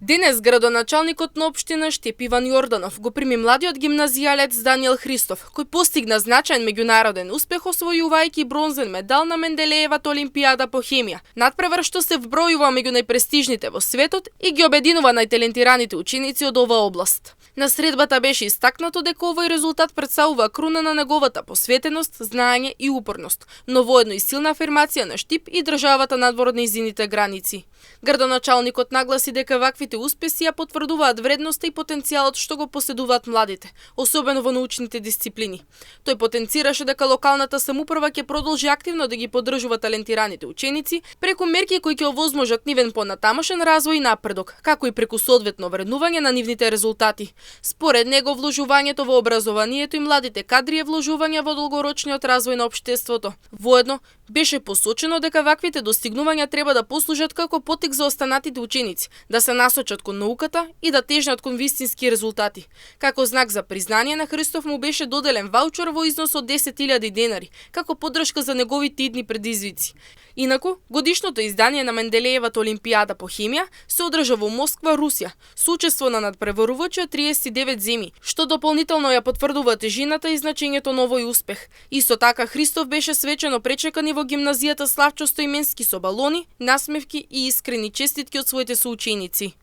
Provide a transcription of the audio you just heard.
Денес градоначалникот на општина Штеп Иван Јорданов го прими младиот гимназијалец Даниел Христов, кој постигна значаен меѓународен успех освојувајќи бронзен медал на Менделеевата олимпијада по хемија, надпревар што се вбројува меѓу најпрестижните во светот и ги обединува најталентираните ученици од оваа област. На средбата беше истакнато дека овој резултат претставува круна на неговата посветеност, знаење и упорност, но воедно и силна афирмација на Штип и државата надвор од нејзините граници. Градоначалникот нагласи дека ваквите успеси ја потврдуваат вредноста и потенцијалот што го поседуваат младите, особено во научните дисциплини. Тој потенцираше дека локалната самоуправа ќе продолжи активно да ги поддржува талентираните ученици преку мерки кои ќе овозможат нивен понатамошен развој и напредок, како и преку соодветно вреднување на нивните резултати. Според него, вложувањето во образованието и младите кадри е вложување во долгорочниот развој на општеството. Воедно, беше посочено дека ваквите достигнувања треба да послужат како потик за останатите ученици, да се насочат кон науката и да тежнат кон вистински резултати. Како знак за признание на Христов му беше доделен ваучер во износ од 10.000 денари, како поддршка за неговите идни предизвици. Инаку, годишното издание на Менделеевата олимпијада по хемија се одржа во Москва, Русија, со учество на надпреварувачи од 39 земји, што дополнително ја потврдува тежината и значењето на овој успех. Исто така Христов беше свечено пречекан и во гимназијата Славчо Стоименски со балони, насмевки и искрени честитки од своите соученици.